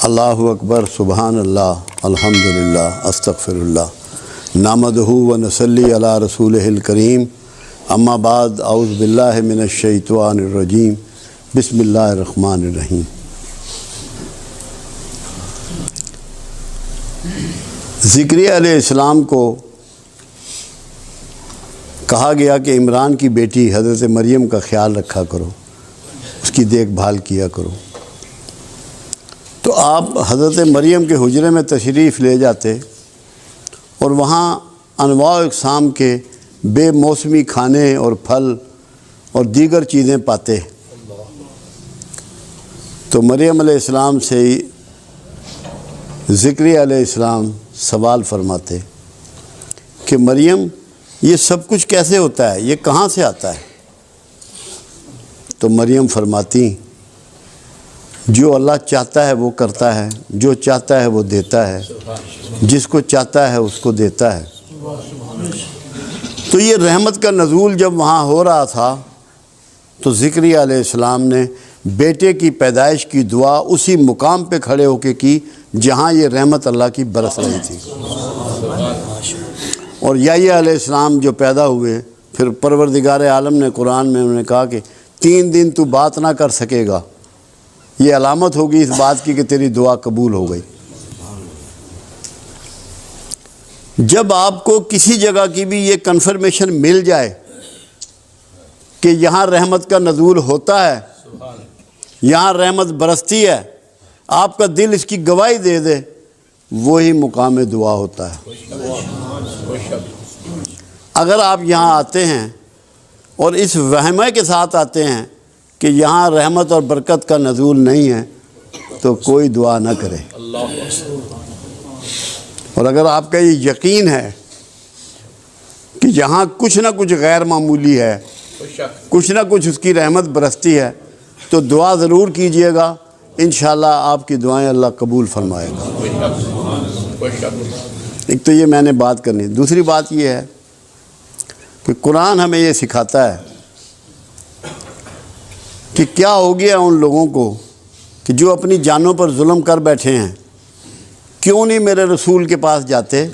اللہ اکبر سبحان اللہ الحمدللہ استغفر اللہ نحمدہ و نصلی علی رسولہ الکریم اما بعد اعوذ باللہ من الشیطان الرجیم بسم اللہ الرحمن الرحیم۔ زکریا علیہ السلام کو کہا گیا کہ عمران کی بیٹی حضرت مریم کا خیال رکھا کرو، اس کی دیکھ بھال کیا کرو۔ تو آپ حضرت مریم کے حجرے میں تشریف لے جاتے اور وہاں انواع و اقسام کے بے موسمی کھانے اور پھل اور دیگر چیزیں پاتے۔ تو مریم علیہ السلام سے زکریا علیہ السلام سوال فرماتے کہ مریم یہ سب کچھ کیسے ہوتا ہے، یہ کہاں سے آتا ہے؟ تو مریم فرماتی جو اللہ چاہتا ہے وہ کرتا ہے، جو چاہتا ہے وہ دیتا ہے، جس کو چاہتا ہے اس کو دیتا ہے۔ تو یہ رحمت کا نزول جب وہاں ہو رہا تھا تو زکریا علیہ السلام نے بیٹے کی پیدائش کی دعا اسی مقام پہ کھڑے ہو کے کی جہاں یہ رحمت اللہ کی برس رہی تھی۔ اور یحییٰ علیہ السلام جو پیدا ہوئے، پھر پروردگار عالم نے قرآن میں انہوں نے کہا کہ 3 دن تو بات نہ کر سکے گا، یہ علامت ہوگی اس بات کی کہ تیری دعا قبول ہو گئی۔ جب آپ کو کسی جگہ کی بھی یہ کنفرمیشن مل جائے کہ یہاں رحمت کا نزول ہوتا ہے، یہاں رحمت برستی ہے، آپ کا دل اس کی گواہی دے دے، وہی مقام دعا ہوتا ہے۔ اگر آپ یہاں آتے ہیں اور اس وہمے کے ساتھ آتے ہیں کہ یہاں رحمت اور برکت کا نزول نہیں ہے تو کوئی دعا نہ کرے۔ اور اگر آپ کا یہ یقین ہے کہ یہاں کچھ نہ کچھ غیر معمولی ہے، کچھ نہ کچھ اس کی رحمت برستی ہے، تو دعا ضرور کیجئے گا، انشاءاللہ آپ کی دعائیں اللہ قبول فرمائے گا۔ ایک تو یہ میں نے بات کرنی۔ دوسری بات یہ ہے کہ قرآن ہمیں یہ سکھاتا ہے کہ کیا ہو گیا ان لوگوں کو کہ جو اپنی جانوں پر ظلم کر بیٹھے ہیں، کیوں نہیں میرے رسول کے پاس جاتے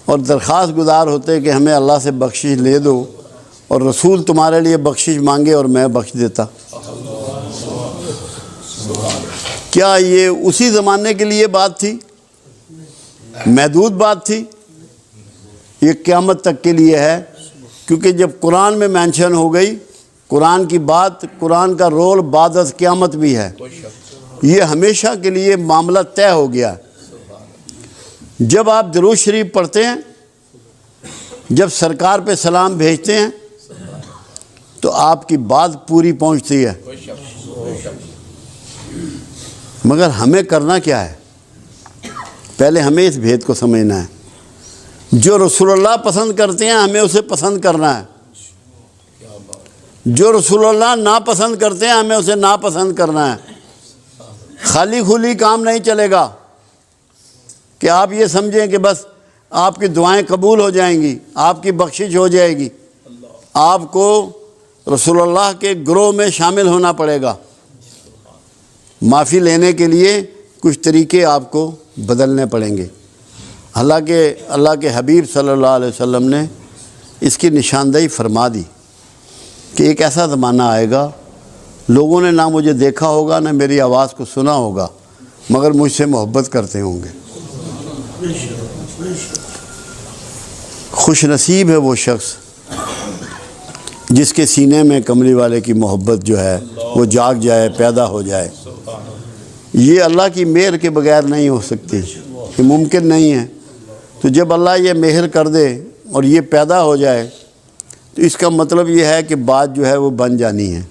اور درخواست گزار ہوتے کہ ہمیں اللہ سے بخشش لے دو، اور رسول تمہارے لیے بخشش مانگے اور میں بخش دیتا۔ کیا یہ اسی زمانے کے لیے بات تھی؟ محدود بات تھی؟ یہ قیامت تک کے لیے ہے، کیونکہ جب قرآن میں مینشن ہو گئی، قرآن کی بات، قرآن کا رول بعد از قیامت بھی ہے، یہ ہمیشہ کے لیے معاملہ طے ہو گیا۔ جب آپ درود شریف پڑھتے ہیں، جب سرکار پہ سلام بھیجتے ہیں تو آپ کی بات پوری پہنچتی ہے، مگر ہمیں کرنا کیا ہے؟ پہلے ہمیں اس بھید کو سمجھنا ہے۔ جو رسول اللہ پسند کرتے ہیں ہمیں اسے پسند کرنا ہے، جو رسول اللہ ناپسند کرتے ہیں ہمیں اسے ناپسند کرنا ہے۔ خالی کھلی کام نہیں چلے گا کہ آپ یہ سمجھیں کہ بس آپ کی دعائیں قبول ہو جائیں گی، آپ کی بخشش ہو جائے گی۔ آپ کو رسول اللہ کے گروہ میں شامل ہونا پڑے گا۔ معافی لینے کے لیے کچھ طریقے آپ کو بدلنے پڑیں گے۔ حالانکہ اللہ کے حبیب صلی اللہ علیہ وسلم نے اس کی نشاندہی فرما دی کہ ایک ایسا زمانہ آئے گا، لوگوں نے نہ مجھے دیکھا ہوگا نہ میری آواز کو سنا ہوگا، مگر مجھ سے محبت کرتے ہوں گے۔ خوش نصیب ہے وہ شخص جس کے سینے میں کملی والے کی محبت جو ہے وہ جاگ جائے، پیدا ہو جائے۔ یہ اللہ کی مہر کے بغیر نہیں ہو سکتی، یہ ممکن نہیں ہے۔ تو جب اللہ یہ مہر کر دے اور یہ پیدا ہو جائے تو اس کا مطلب یہ ہے کہ بات جو ہے وہ بن جانی ہے۔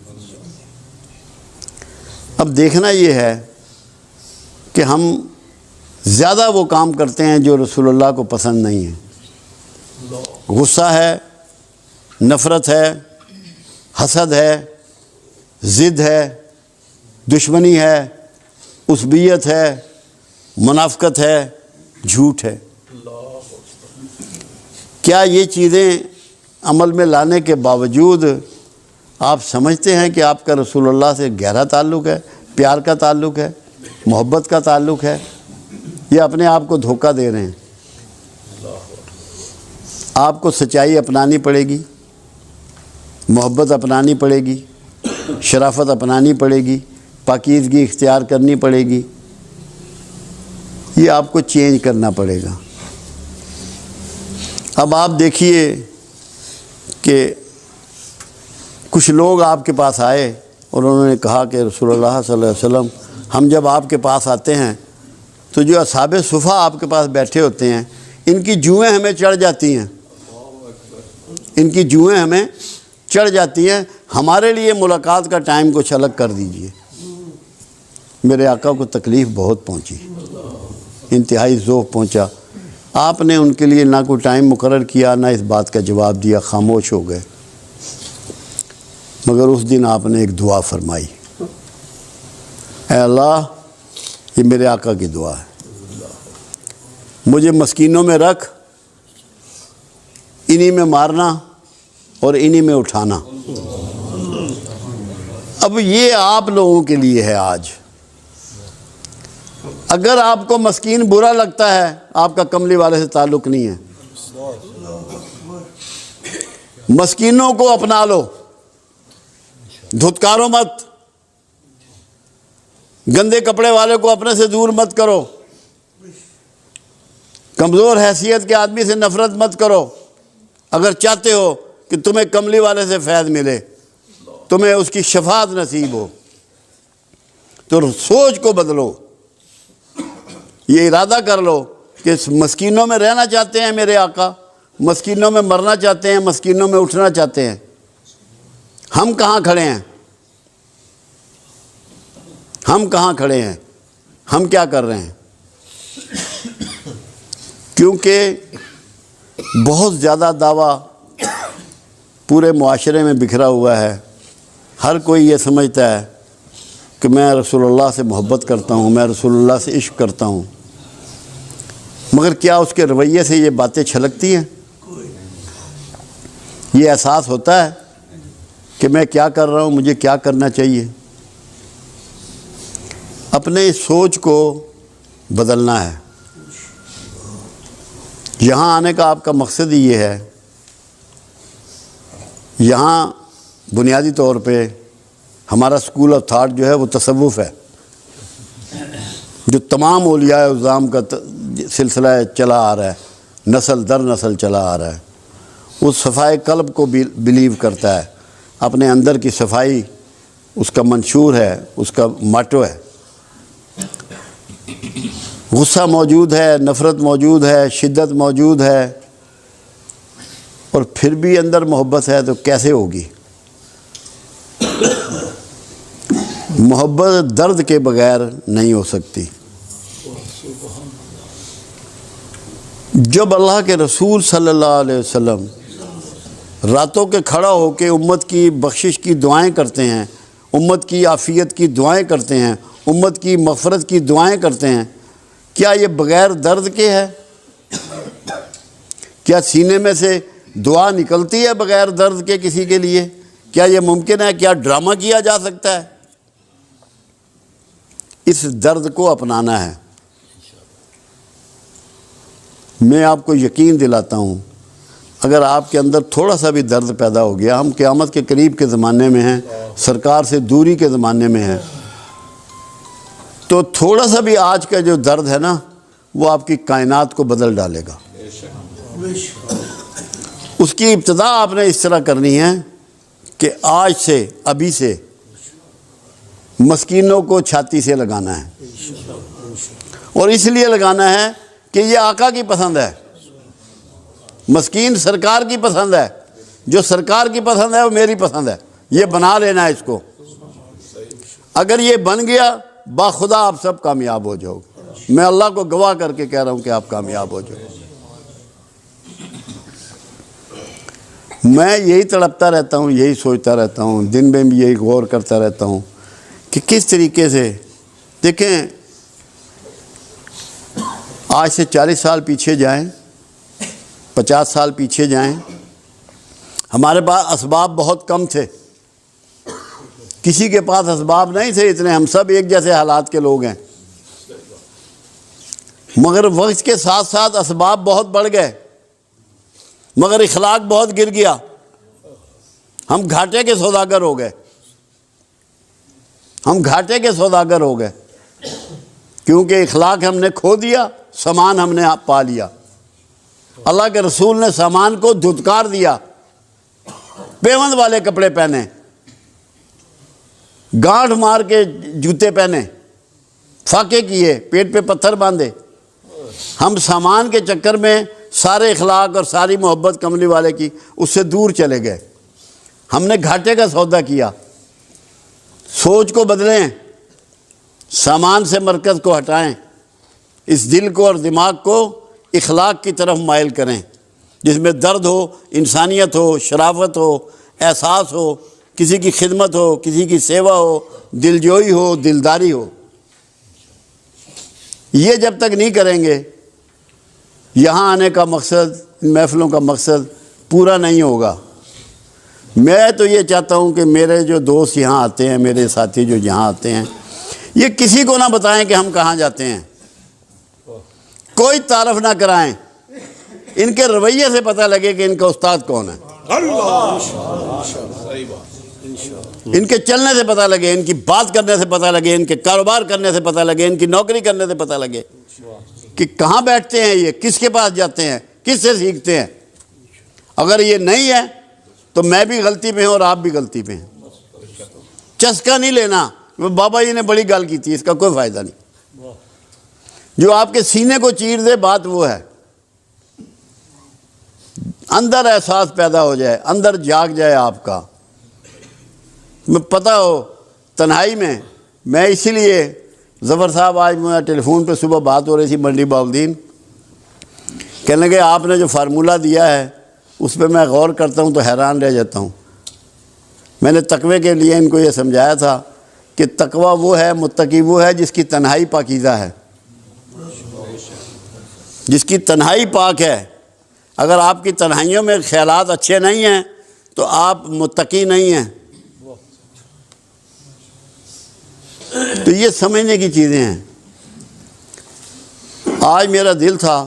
اب دیکھنا یہ ہے کہ ہم زیادہ وہ کام کرتے ہیں جو رسول اللہ کو پسند نہیں ہے۔ غصہ ہے، نفرت ہے، حسد ہے، ضد ہے، دشمنی ہے، عصبیت ہے، منافقت ہے، جھوٹ ہے۔ کیا یہ چیزیں عمل میں لانے کے باوجود آپ سمجھتے ہیں کہ آپ کا رسول اللہ سے گہرا تعلق ہے، پیار کا تعلق ہے، محبت کا تعلق ہے یا اپنے آپ کو دھوکہ دے رہے ہیں؟ آپ کو سچائی اپنانی پڑے گی، محبت اپنانی پڑے گی، شرافت اپنانی پڑے گی، پاکیزگی اختیار کرنی پڑے گی، یہ آپ کو چینج کرنا پڑے گا۔ اب آپ دیکھیے کہ کچھ لوگ آپ کے پاس آئے اور انہوں نے کہا کہ رسول اللہ صلی اللہ علیہ وسلم، ہم جب آپ کے پاس آتے ہیں تو جو اصحاب صفہ آپ کے پاس بیٹھے ہوتے ہیں ان کی جوئیں ہمیں چڑھ جاتی ہیں، ان کی جوئیں ہمیں چڑھ جاتی ہیں، ہمارے لیے ملاقات کا ٹائم کچھ الگ کر دیجئے۔ میرے آقا کو تکلیف بہت پہنچی، انتہائی ذوق پہنچا۔ آپ نے ان کے لیے نہ کوئی ٹائم مقرر کیا، نہ اس بات کا جواب دیا، خاموش ہو گئے۔ مگر اس دن آپ نے ایک دعا فرمائی، اے اللہ، یہ میرے آقا کی دعا ہے، مجھے مسکینوں میں رکھ، انہی میں مارنا اور انہی میں اٹھانا۔ اب یہ آپ لوگوں کے لیے ہے آج۔ اگر آپ کو مسکین برا لگتا ہے، آپ کا کملی والے سے تعلق نہیں ہے۔ مسکینوں کو اپنا لو، دھتکارو مت، گندے کپڑے والے کو اپنے سے دور مت کرو، کمزور حیثیت کے آدمی سے نفرت مت کرو۔ اگر چاہتے ہو کہ تمہیں کملی والے سے فیض ملے، تمہیں اس کی شفاعت نصیب ہو، تو سوچ کو بدلو، یہ ارادہ کر لو کہ مسکینوں میں رہنا چاہتے ہیں میرے آقا، مسکینوں میں مرنا چاہتے ہیں، مسکینوں میں اٹھنا چاہتے ہیں۔ ہم کہاں کھڑے ہیں؟ ہم کہاں کھڑے ہیں؟ ہم کیا کر رہے ہیں؟ کیونکہ بہت زیادہ دعویٰ پورے معاشرے میں بکھرا ہوا ہے۔ ہر کوئی یہ سمجھتا ہے کہ میں رسول اللہ سے محبت کرتا ہوں، میں رسول اللہ سے عشق کرتا ہوں، مگر کیا اس کے رویے سے یہ باتیں چھلکتی ہیں؟ یہ احساس ہوتا ہے کہ میں کیا کر رہا ہوں، مجھے کیا کرنا چاہیے؟ اپنے اس سوچ کو بدلنا ہے۔ یہاں آنے کا آپ کا مقصد ہی یہ ہے، یہاں بنیادی طور پہ ہمارا سکول آف تھاٹ جو ہے وہ تصوف ہے، جو تمام اولیاء اعظام کا سلسلہ چلا آ رہا ہے، نسل در نسل چلا آ رہا ہے۔ وہ صفائے قلب کو بلیو کرتا ہے، اپنے اندر کی صفائی اس کا منشور ہے، اس کا ماٹو ہے۔ غصہ موجود ہے، نفرت موجود ہے، شدت موجود ہے، اور پھر بھی اندر محبت ہے تو کیسے ہوگی؟ محبت درد کے بغیر نہیں ہو سکتی۔ جب اللہ کے رسول صلی اللہ علیہ وسلم راتوں کے کھڑا ہو کے امت کی بخشش کی دعائیں کرتے ہیں، امت کی عافیت کی دعائیں کرتے ہیں، امت کی مغفرت کی دعائیں کرتے ہیں، کیا یہ بغیر درد کے ہے؟ کیا سینے میں سے دعا نکلتی ہے بغیر درد کے کسی کے لیے؟ کیا یہ ممکن ہے؟ کیا ڈرامہ کیا جا سکتا ہے؟ اس درد کو اپنانا ہے۔ میں آپ کو یقین دلاتا ہوں، اگر آپ کے اندر تھوڑا سا بھی درد پیدا ہو گیا، ہم قیامت کے قریب کے زمانے میں ہیں، سرکار سے دوری کے زمانے میں ہیں، تو تھوڑا سا بھی آج کا جو درد ہے نا، وہ آپ کی کائنات کو بدل ڈالے گا۔ اس کی ابتدا آپ نے اس طرح کرنی ہے کہ آج سے، ابھی سے مسکینوں کو چھاتی سے لگانا ہے، اور اس لیے لگانا ہے کہ یہ آقا کی پسند ہے۔ مسکین سرکار کی پسند ہے، جو سرکار کی پسند ہے وہ میری پسند ہے، یہ بنا لینا ہے اس کو۔ اگر یہ بن گیا، باخدا آپ سب کامیاب ہو جاؤ گے۔ میں اللہ کو گواہ کر کے کہہ رہا ہوں کہ آپ کامیاب ہو جاؤ۔ میں یہی تڑپتا رہتا ہوں، یہی سوچتا رہتا ہوں، دن میں بھی یہی غور کرتا رہتا ہوں کہ کس طریقے سے، دیکھیں آج سے 40 سال پیچھے جائیں، 50 سال پیچھے جائیں، ہمارے پاس اسباب بہت کم تھے، کسی کے پاس اسباب نہیں تھے اتنے، ہم سب ایک جیسے حالات کے لوگ ہیں، مگر وقت کے ساتھ ساتھ اسباب بہت بڑھ گئے، مگر اخلاق بہت گر گیا، ہم گھاٹے کے سوداگر ہو گئے، ہم گھاٹے کے سوداگر ہو گئے، کیونکہ اخلاق ہم نے کھو دیا، سامان ہم نے پا لیا۔ اللہ کے رسول نے سامان کو دھتکار دیا، پیوند والے کپڑے پہنے، گانٹھ مار کے جوتے پہنے، فاقے کیے، پیٹ پہ پتھر باندھے۔ ہم سامان کے چکر میں سارے اخلاق اور ساری محبت کملی والے کی اس سے دور چلے گئے۔ ہم نے گھاٹے کا سودا کیا۔ سوچ کو بدلیں، سامان سے مرکز کو ہٹائیں، اس دل کو اور دماغ کو اخلاق کی طرف مائل کریں، جس میں درد ہو، انسانیت ہو، شرافت ہو، احساس ہو، کسی کی خدمت ہو، کسی کی سیوا ہو، دلجوئی ہو، دلداری ہو۔ یہ جب تک نہیں کریں گے، یہاں آنے کا مقصد، ان محفلوں کا مقصد پورا نہیں ہوگا۔ میں تو یہ چاہتا ہوں کہ میرے جو دوست یہاں آتے ہیں، میرے ساتھی جو یہاں آتے ہیں، یہ کسی کو نہ بتائیں کہ ہم کہاں جاتے ہیں، کوئی تعارف نہ کرائیں، ان کے رویے سے پتہ لگے کہ ان کا استاد کون ہے، ان کے چلنے سے پتہ لگے، ان کی بات کرنے سے پتہ لگے، ان کے کاروبار کرنے سے پتہ لگے، ان کی نوکری کرنے سے پتہ لگے کہ کہاں بیٹھتے ہیں یہ، کس کے پاس جاتے ہیں، کس سے سیکھتے ہیں۔ اگر یہ نہیں ہے تو میں بھی غلطی پہ ہوں اور آپ بھی غلطی پہ ہیں۔ چسکا نہیں لینا، بابا جی نے بڑی گال کی تھی، اس کا کوئی فائدہ نہیں۔ جو آپ کے سینے کو چیر دے، بات وہ ہے، اندر احساس پیدا ہو جائے، اندر جاگ جائے آپ کا، میں پتہ ہو تنہائی میں اسی لیے ظفر صاحب، آج میں ٹیلی فون پہ صبح بات ہو رہی تھی منڈی باؤلدین، کہنے لگے آپ نے جو فارمولہ دیا ہے اس پہ میں غور کرتا ہوں تو حیران رہ جاتا ہوں۔ میں نے تقوی کے لیے ان کو یہ سمجھایا تھا کہ تقوی وہ ہے، متقی وہ ہے جس کی تنہائی پاکیزہ ہے، جس کی تنہائی پاک ہے۔ اگر آپ کی تنہائیوں میں خیالات اچھے نہیں ہیں تو آپ متقی نہیں ہیں۔ تو یہ سمجھنے کی چیزیں ہیں۔ آج میرا دل تھا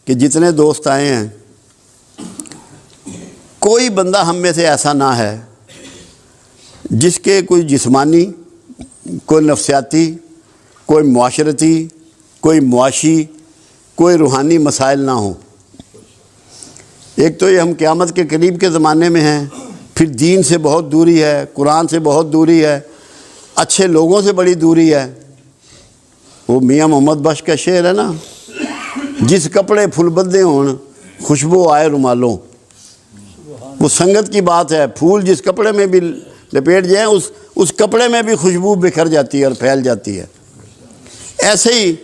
کہ جتنے دوست آئے ہیں، کوئی بندہ ہم میں سے ایسا نہ ہے جس کے کوئی جسمانی، کوئی نفسیاتی، کوئی معاشرتی، کوئی معاشی، کوئی روحانی مسائل نہ ہوں۔ ایک تو یہ ہم قیامت کے قریب کے زمانے میں ہیں، پھر دین سے بہت دوری ہے، قرآن سے بہت دوری ہے، اچھے لوگوں سے بڑی دوری ہے۔ وہ میاں محمد بخش کا شعر ہے نا، جس کپڑے پھول بدے ہون خوشبو آئے رومالوں۔ وہ سنگت کی بات ہے، پھول جس کپڑے میں بھی لپیٹ جائیں اس کپڑے میں بھی خوشبو بکھر جاتی ہے اور پھیل جاتی ہے۔ ایسے ہی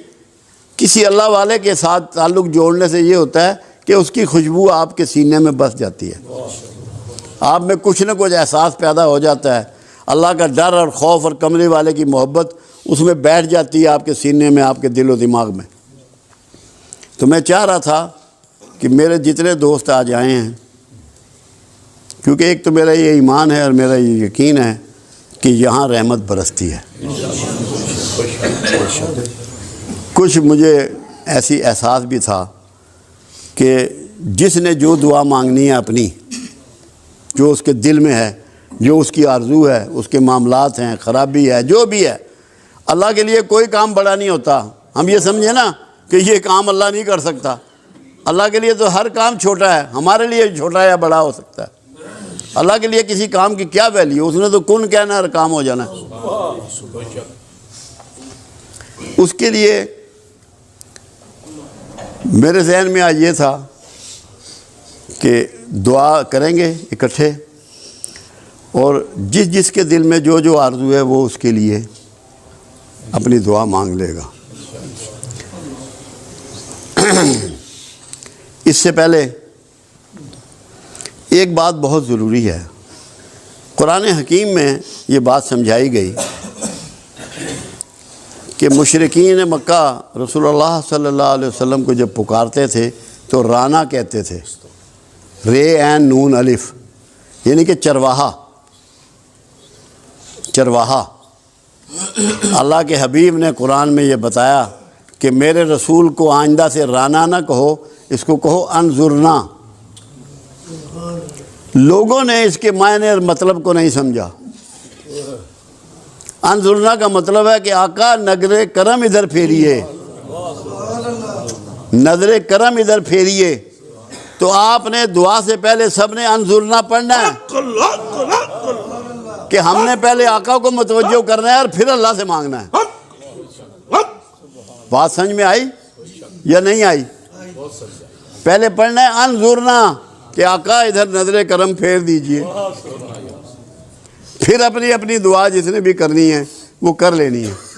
کسی اللہ والے کے ساتھ تعلق جوڑنے سے یہ ہوتا ہے کہ اس کی خوشبو آپ کے سینے میں بس جاتی ہے، آپ میں کچھ نہ کچھ احساس پیدا ہو جاتا ہے، اللہ کا ڈر اور خوف اور کملی والے کی محبت اس میں بیٹھ جاتی ہے آپ کے سینے میں، آپ کے دل و دماغ میں۔ تو میں چاہ رہا تھا کہ میرے جتنے دوست آج آئے ہیں، کیونکہ ایک تو میرا یہ ایمان ہے اور میرا یہ یقین ہے کہ یہاں رحمت برستی ہے۔ کچھ مجھے ایسی احساس بھی تھا کہ جس نے جو دعا مانگنی ہے اپنی، جو اس کے دل میں ہے، جو اس کی آرزو ہے، اس کے معاملات ہیں، خرابی ہے، جو بھی ہے، اللہ کے لیے کوئی کام بڑا نہیں ہوتا۔ ہم یہ سمجھیں نا کہ یہ کام اللہ نہیں کر سکتا، اللہ کے لیے تو ہر کام چھوٹا ہے، ہمارے لیے چھوٹا یا بڑا ہو سکتا ہے۔ اللہ کے لیے کسی کام کی کیا ویلیو، اس نے تو کن کہنا اور کام ہو جانا ہے۔ اس کے لیے میرے ذہن میں آج یہ تھا کہ دعا کریں گے اکٹھے، اور جس جس کے دل میں جو جو آرزو ہے وہ اس کے لیے اپنی دعا مانگ لے گا۔ اس سے پہلے ایک بات بہت ضروری ہے، قرآن حکیم میں یہ بات سمجھائی گئی کہ مشرکین مکہ رسول اللہ صلی اللہ علیہ وسلم کو جب پکارتے تھے تو رانا کہتے تھے، رے عین نون الف، یعنی کہ چرواہا، چرواہا۔ اللہ کے حبیب نے قرآن میں یہ بتایا کہ میرے رسول کو آئندہ سے رانا نہ کہو، اس کو کہو انظرنا۔ لوگوں نے اس کے معنی اور مطلب کو نہیں سمجھا۔ انظرنا کا مطلب ہے کہ آقا نظر کرم ادھر پھیریے، نظر کرم ادھر پھیریے۔ تو آپ نے دعا سے پہلے سب نے انظرنا پڑھنا ہے کہ ہم نے پہلے آقا کو متوجہ کرنا ہے اور پھر اللہ سے مانگنا ہے۔ بات سمجھ میں آئی یا نہیں آئی؟ پہلے پڑھنا ہے انظرنا کہ آقا ادھر نظر کرم پھیر دیجئے، پھر اپنی اپنی دعا جس نے بھی کرنی ہے وہ کر لینی ہے۔